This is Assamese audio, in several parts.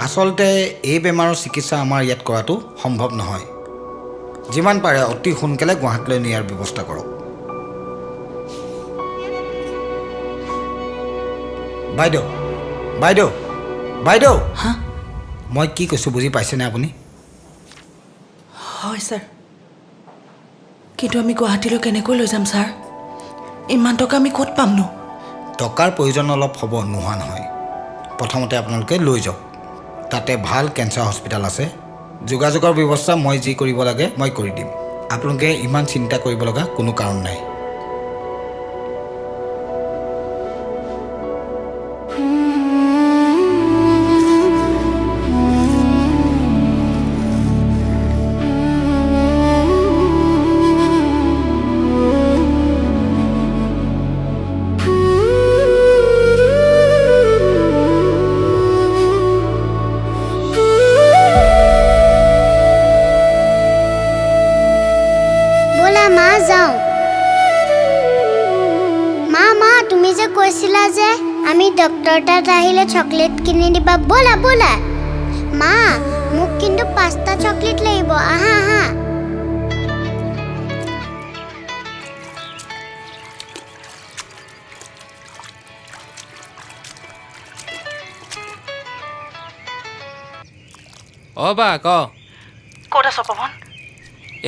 আচলতে এই বেমাৰৰ চিকিৎসা আমাৰ ইয়াত কৰাটো সম্ভৱ নহয়। যিমান পাৰে অতি সোনকালে গুৱাহাটীলৈ নিয়াৰ ব্যৱস্থা কৰক। বাইদেউ বাইদেউ বাইদেউ হা মই কি কৈছোঁ বুজি পাইছেনে আপুনি? হয় ছাৰ, কিন্তু আমি গুৱাহাটীলৈ কেনেকৈ লৈ যাম ছাৰ? ইমান টকা আমি ক'ত পামনো? টকাৰ প্ৰয়োজন অলপ হ'ব, নোহোৱা নহয়। প্ৰথমতে আপোনালোকে লৈ যাওক। তাতে ভাল কেঞ্চাৰ হস্পিটেল আছে। যোগাযোগৰ ব্যৱস্থা মই যি কৰিব লাগে মই কৰি দিম। আপোনালোকে ইমান চিন্তা কৰিব লগা কোনো কাৰণ নাই। কৈছিলা যে আমি ডক্টৰ তাত আহিলে চকলেট কিনি দিবা, বলা বলা। মা, মোক কিন্তু 5টা চকলেট লাগিব। আহা আহা। বা ক ক'ত আছ পৱন?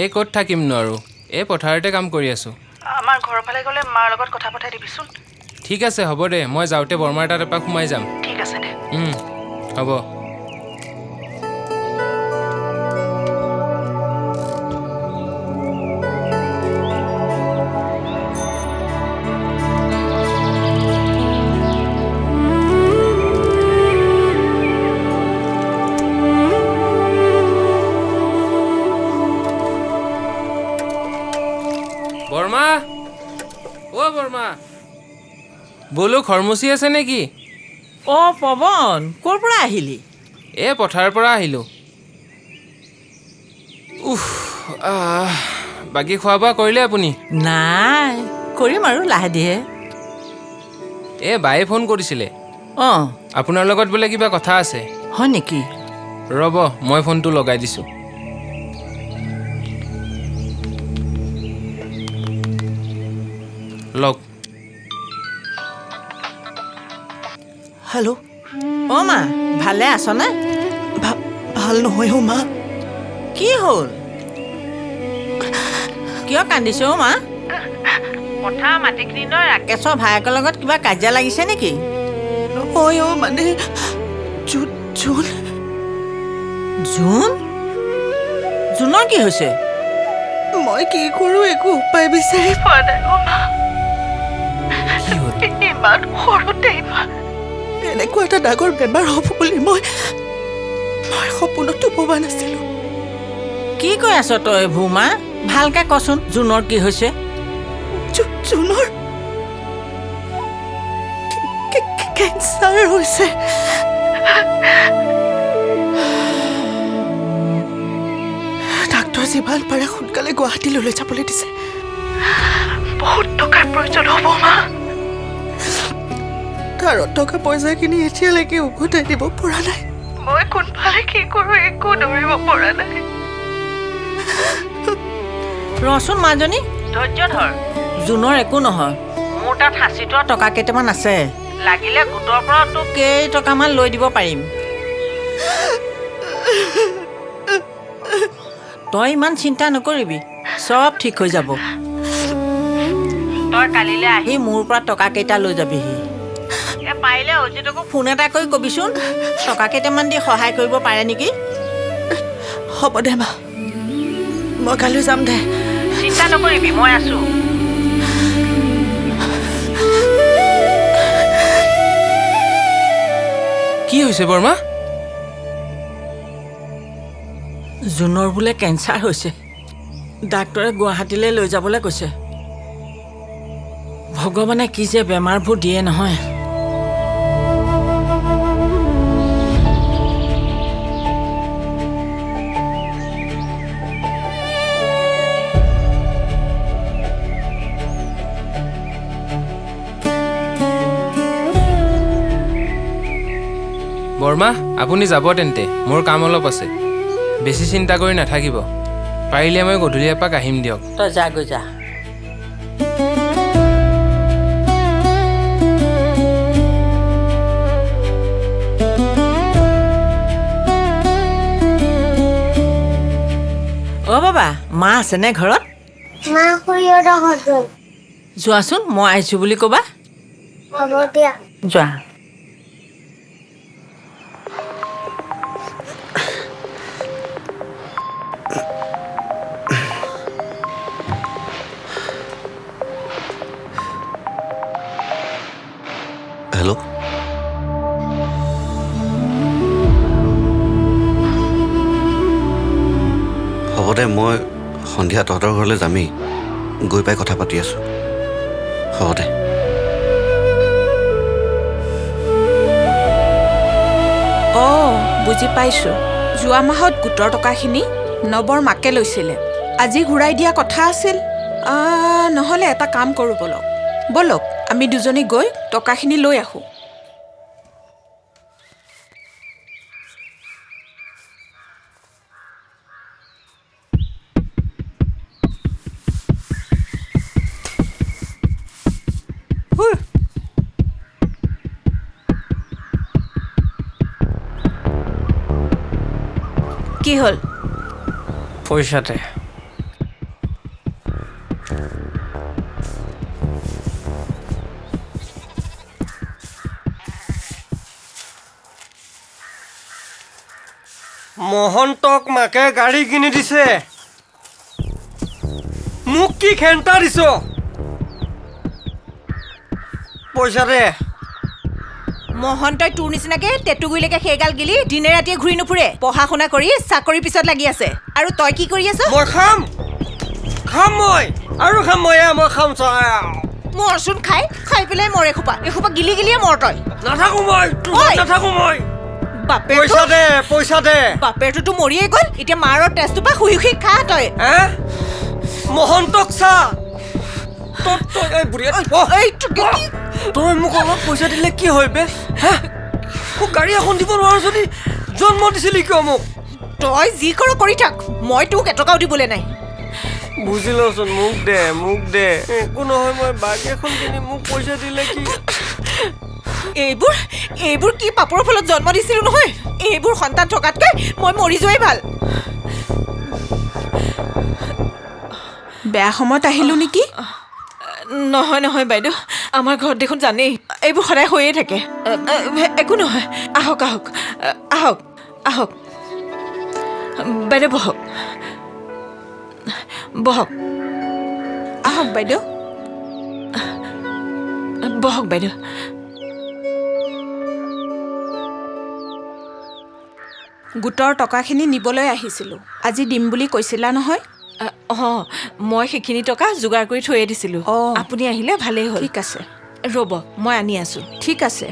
এই ক'ত থাকিমনো আৰু, এই পথাৰতে কাম কৰি আছোঁ। আমাৰ ঘৰৰ ফালে গ'লে মাৰ লগত কথা পঠাই দিবিচোন। ঠিক আছে হ'ব দে, মই যাওঁতে বৰমাৰ তাত এপাক সোমাই যাম। ঠিক আছে দে। হ'ব। বৰমা, অ' বৰমা, বোলো খৰমুচি আছে নেকি? অ' পৱন, ক'ৰ পৰা আহিলি? এই পথাৰৰ পৰা আহিলোঁ। বাকী খোৱা বোৱা কৰিলে আপুনি? নাই, কৰিম আৰু লাহে ধীৰে। এই বায়ে ফোন কৰিছিলে। অঁ, আপোনাৰ লগত বোলে কিবা কথা আছে। হয় নেকি? ৰ'ব, মই ফোনটো লগাই দিছোঁ। লওক। হেল্ল', অ' মা, ভালে আছনে? ভাল নহয় অ' মা। কি হ'ল? কিয় কান্দিছ অ' মা? পথাৰ মাটিখিনি লৈ ৰাকেশৰ ভায়েকৰ লগত কিবা কাজিয়া লাগিছে নেকি? নহয় অ', মানে জোন জোন? জোনৰ কি হৈছে? মই কি কৰোঁ একো উপায় বিচাৰি পোৱা নাই অ' মা। ইমান সৰুতে এনেকুৱা এটা ডাঙৰ বেমাৰ হ'ব বুলি মই সপোনতো ভবা নাছিলোঁ। কি কৈ আছ তই ভূমা? ভালকে কচোন, জোনৰ কি হৈছে? জোনৰ কেঞ্চাৰ হৈছে। ডাক্তৰ যিমান পাৰে সোনকালে গুৱাহাটীলৈ লৈ যাবলৈ দিছে। বহুত টকাৰ প্ৰয়োজন হ'ব মা। কাৰণ টকা পইচাখিনি এতিয়ালৈকে উভতাই দিব পৰা নাই। মই কোনফালে কি কৰোঁ একো ধৰিব পৰা নাই। ৰচোন মাজনী, ধৈৰ্য ধৰ। জোনৰ একো নহয়। মোৰ তাত সাঁচি থোৱা টকা কেইটামান আছে। লাগিলে গোটৰ পৰা তোক কেইটকামান লৈ দিব পাৰিম। তই ইমান চিন্তা নকৰিবি, চব ঠিক হৈ যাব। তই কালিলৈ আহি মোৰ পৰা টকা কেইটা লৈ যাবিহি। পাৰিলে অজিতকো ফোন এটা কৰি কবিচোন, টকা কেইটামান দি সহায় কৰিব পাৰে নেকি? হ'ব দে মা, মই কাইলৈ যাম দে। চিন্তা নকৰিবি, মই আছো। কি হৈছে বৰমা? জোনৰ বোলে কেঞ্চাৰ হৈছে। ডাক্তৰে গুৱাহাটীলৈ লৈ যাবলৈ কৈছে। ভগৱানে কি যে বেমাৰবোৰ দিয়ে নহয়। বৰমা আপুনি যাব তেন্তে, মোৰ কাম অলপ আছে। বেছি চিন্তা কৰি নাথাকিব। পাৰিলে মই গধূলি এপাক আহিম দিয়ক। তই যা গৈ যা। অ' বাবা, মা আছেনে ঘৰত? মা খুৰীহঁতৰ ঘৰত গ'ল। যোৱাচোন, মই আহিছোঁ বুলি ক'বা। হ'ব দিয়া। যোৱা। হেল্ল', হ'ব দে, মই সন্ধিয়া তহঁতৰ ঘৰলৈ যামেই। গৈ পাই কথা পাতি আছোঁ। হ'ব দে। অঁ, বুজি পাইছোঁ। যোৱা মাহত গোটৰ টকাখিনি নৱৰ মাকে লৈছিলে। আজি ঘূৰাই দিয়া কথা আছিল। নহ'লে এটা কাম কৰোঁ ব'লক। ব'লক, আমি দুজনী গৈ টকাখিনি লৈ আহোঁ। কি হ'ল? পইচাতে মহন্তক মাকে গাড়ী কিনি দিছে। মোক কি খেন্তা দিছ? পইচা দে। মহন্তই তোৰ নিচিনাকে টেটুগুৰিলৈকে সেইগাল গিলি দিনে ৰাতিয়ে ঘূৰি নুফুৰে। পঢ়া শুনা কৰি চাকৰিৰ পিছত লাগি আছে। আৰু তই কি কৰি আছ? মই খাম মই আৰু খাম মই খাম মৰচোন খাই পেলাই মৰ এসোপা গিলি গিলিয়ে মৰ তই। নাথাকো মই তোৰ ঐ! ঘৰত নাথাকো মই। বাপেৰটো পইচা দে। বাপেৰটোতো মৰিয়ে গ'ল। এতিয়া মাৰৰ তেজটো পৰা শুই শুই খা তই। হে মহন্তক চা। তই মোক অলপ পইচা দিলে কি হয় বে? হা, মোক গাড়ী এখন দিব নোৱাৰ যদি জন্ম দিছিলি কিয় মোক? তই যি কৰ কৰি থাক, মই তোক এটকাও দিবলৈ নাই। বুজি লচোন, মোক দে। একো নহয়, মই বাগী এখন কিনি মোক পইচা দিলে কি? এইবোৰ কি পাপৰ ফলত জন্ম দিছিলো নহয়। এইবোৰ সন্তান থকাতকৈ মই মৰি যোৱাই ভাল। বেয়া সময়ত আহিলো নেকি? নহয় বাইদেউ, আমাৰ ঘৰত দেখোন জানেই এইবোৰ সদায় হৈয়ে থাকে। একো নহয়, আহক বাইদেউ, বহক আহক বাইদেউ, বহক বাইদেউ। গোটৰ টকাখিনি নিবলৈ আহিছিলোঁ। আজি দিম বুলি কৈছিলা নহয়? মই সেইখিনি টকা যোগাৰ কৰি থৈয়ে দিছিলোঁ। আপুনি আহিলে ভালেই হ'ল। ঠিক আছে, ৰ'ব মই আনি আছোঁ। ঠিক আছে,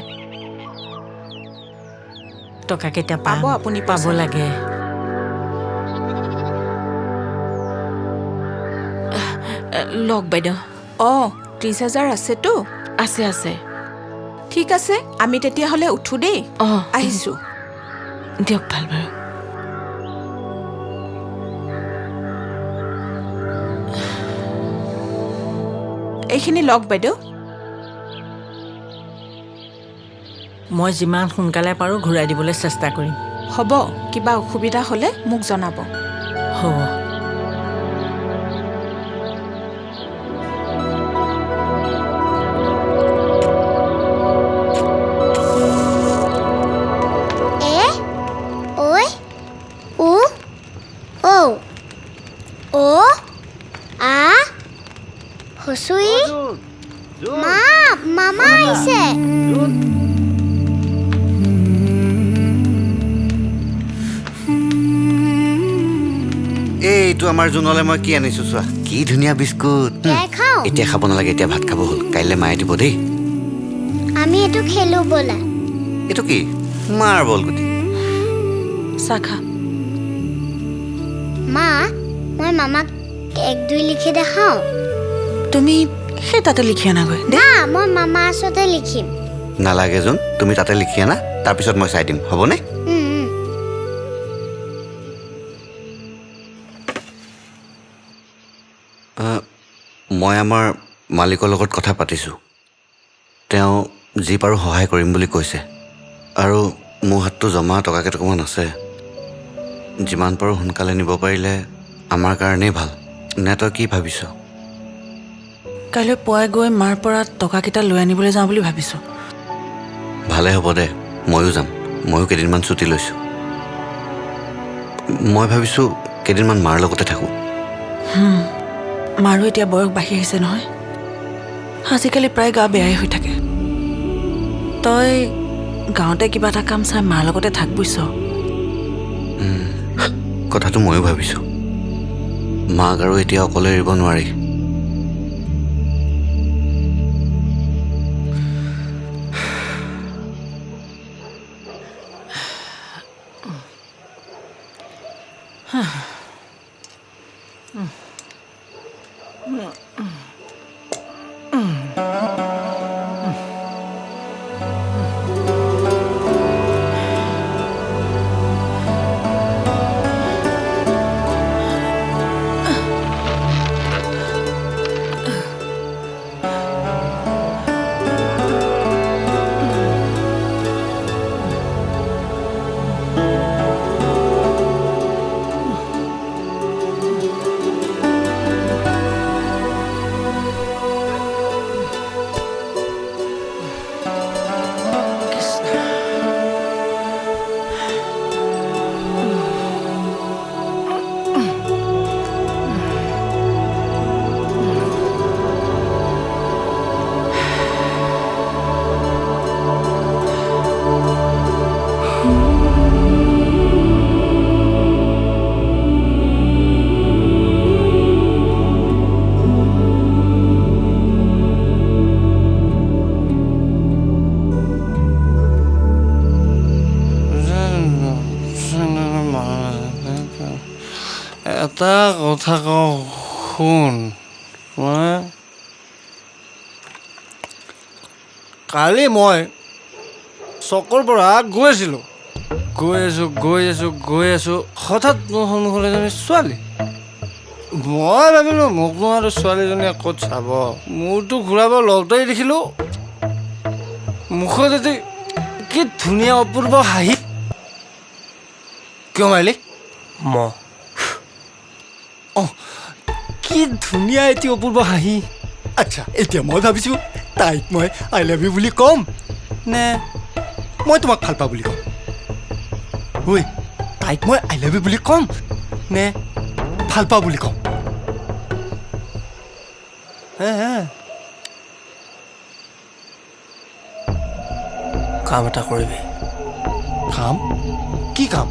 টকা কেইটা পাব আপুনি, পাব লাগে। লওক বাইদেউ। 30,000 আছেতো? আছে। ঠিক আছে, আমি তেতিয়াহ'লে উঠোঁ দেই। আহিছোঁ দিয়ক। ভাল বাৰু। এইখিনি লওক বাইদেউ। মই যিমান সোনকালে পাৰোঁ ঘূৰাই দিবলৈ চেষ্টা কৰিম। হ'ব, কিবা অসুবিধা হ'লে মোক জনাব। হ'ব। হচুই মামা আহিছে। এইটো আমাৰ জোনলে মই কি আনিছোঁ চোৱা, কি ধুনীয়া বিস্কুট। খাওঁ। এতিয়া খাব নালাগে, এতিয়া ভাত খাব হ'ল। কাইলৈ মায়ে দিব দেই। আমি এইটো খেলো ব'লা। এইটো কি? মাৰ্বল গুটি। চাহ খা। মা, মই মামাক 1, 2 লিখি দেখাওঁ। তুমি সেই তাতে লিখি আনাগৈ। না, মই মামা ওচৰতে লিখিম। নালাগে জোন, তুমি তাতে লিখি আনা, তাৰপিছত মই চাই দিম, হ'বনে? মই আমাৰ মালিকৰ লগত কথা পাতিছোঁ। তেওঁ যি পাৰোঁ সহায় কৰিম বুলি কৈছে। আৰু মোৰ হাততো জমা টকা কেইটকামান আছে। যিমান পাৰোঁ সোনকালে নিব পাৰিলে আমাৰ কাৰণেই ভাল। নে তই কি ভাবিছ? কাইলৈ পুৱাই গৈ মাৰ পৰা টকাকেইটা লৈ আনিবলৈ যাওঁ বুলি ভাবিছোঁ। ভালে হ'ব দে, ময়ো যাম। ময়ো কেইদিনমান ছুটি লৈছোঁ। মই ভাবিছোঁ কেইদিনমান মাৰ লগতে থাকোঁ। মাৰো এতিয়া বয়স বাঢ়ি আহিছে নহয়। আজিকালি প্ৰায় গা বেয়াই হৈ থাকে। তই গাঁৱতে কিবা এটা কাম চাই মাৰ লগতে থাক বুজিছ। কথাটো ময়ো ভাবিছোঁ। মাক আৰু এতিয়া অকলে এৰিব নোৱাৰি। এটা কথা কওঁ শুন। কালি মই চকৰ পৰা গৈ আছোঁ হঠাৎ মোৰ সন্মুখত এজনী ছোৱালী। মই ভাবিলোঁ মোক আৰু ছোৱালীজনীয়ে ক'ত চাব। মূৰটো ঘূৰাব লওঁতেই দেখিলোঁ মুখত এটি কি ধুনীয়া অপূৰ্ব হাঁহি। কিয় মাৰিলি? অঁ, কি ধুনীয়া এটি অপূৰ্ব হাঁহি। আচ্ছা, এতিয়া মই ভাবিছোঁ তাইক মই আই লাভ ইউ বুলি ক'ম নে মই তোমাক ভাল পাওঁ বুলি ক'ম? ঐ, তাইক মই আই লাভ ইউ বুলি ক'ম নে ভাল পাওঁ বুলি ক'ম? কাম এটা কৰিবি। কাম? কি কাম?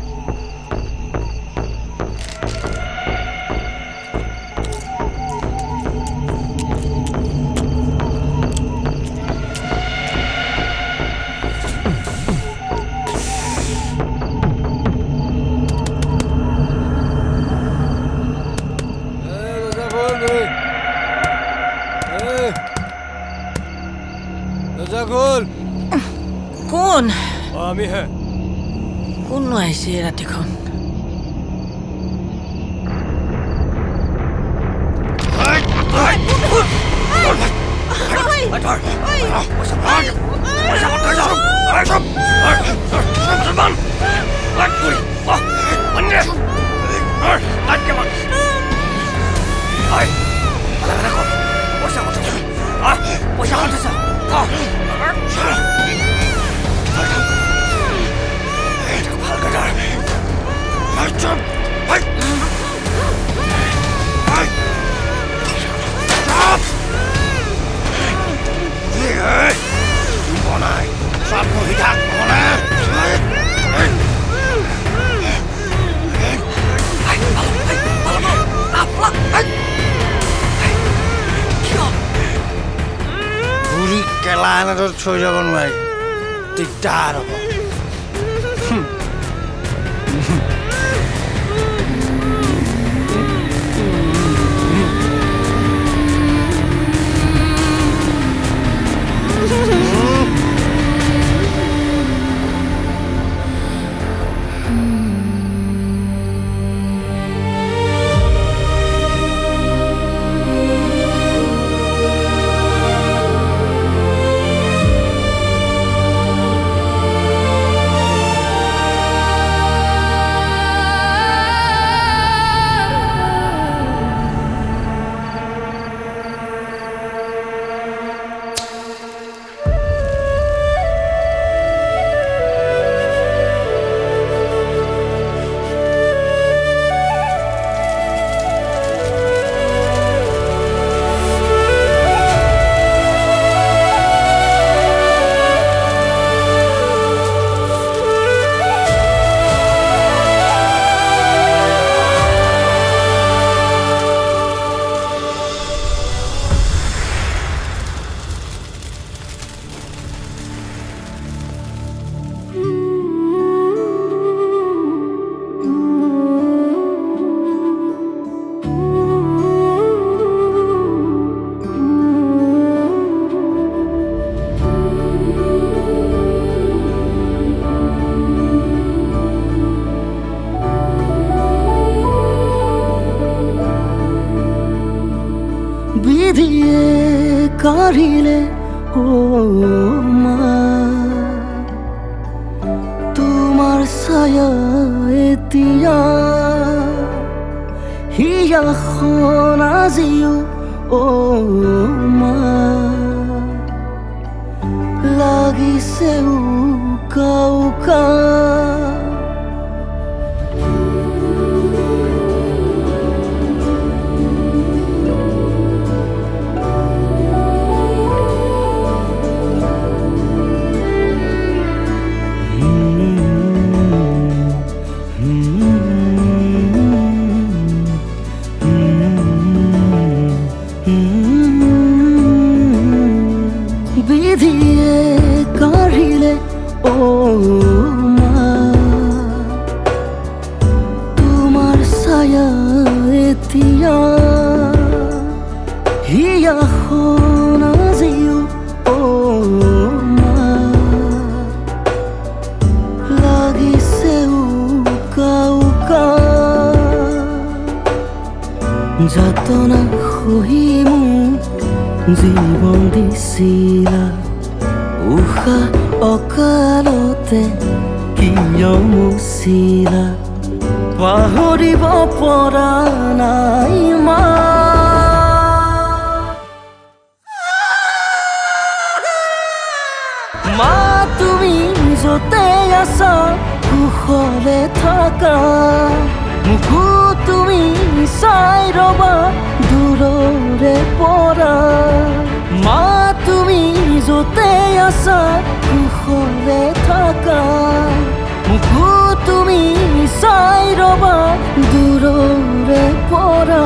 কোন আমিহে। কোননো আহিছে এই ৰাতিখন? বুঢ়ী কেলা এনেদৰে থৈ যাব নোৱাৰি, দিগদাৰ হ'ব। বিধিয়ে কাঢ়িলে মা তোমাৰ ছায়া এতিয়া হিয়াখন আজিও মা লাগিছে উকা উকা বিধিয়ে কাঢ়িলে মা তোমাৰ ছায়া এতিয়া হিয়াখন আজিও মা লাগিছে উকা উকা যাতনা সহি মোক জীৱন দিছিলা উশাহ অকালতে কিয় মুচিলা পাহৰিব পৰা নাই মা মা তুমি য'তে আছা কুশলে থাকা মোকো তুমি চাই ৰবা দূৰৰে পৰা মা তুমি য'তে আছা কুশলে থাকা মোকো তুমি চাই ৰবা দূৰৰে পৰা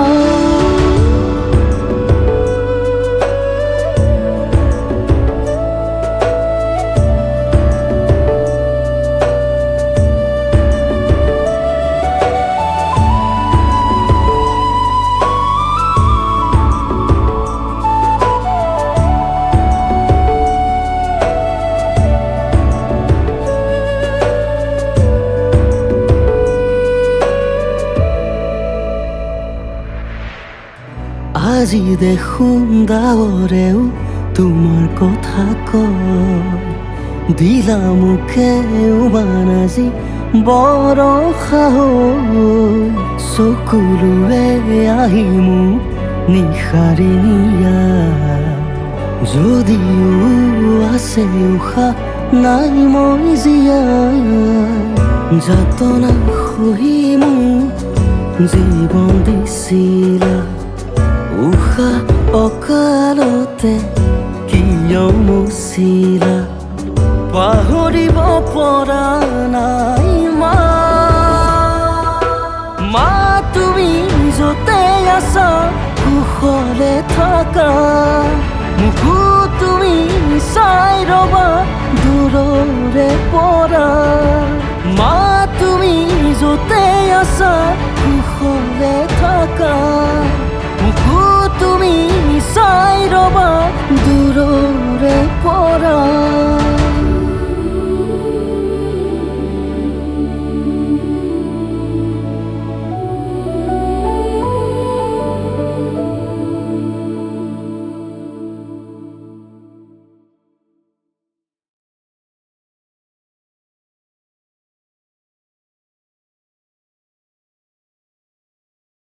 আজি দেখোন ডাৱৰেও তোমাৰ কথা কয় দিলা মোকে উমান আজি বৰষা হৈ চকুলোৱে আহি মোক নিশাৰি নিয়া যদিও আছে উশাহ নাই মই জীয়াই যাতনা সহি মোক জীৱন দিছিলা উশাহ অকালতে কিয় মুচিলা পাহৰিব পৰা নাই মা মা তুমি য'তে আছা কুশলে থাকা মোকো তুমি চাই ৰবা দূৰৰে পৰা মা তুমি য'তে আছা কুশলে থাকা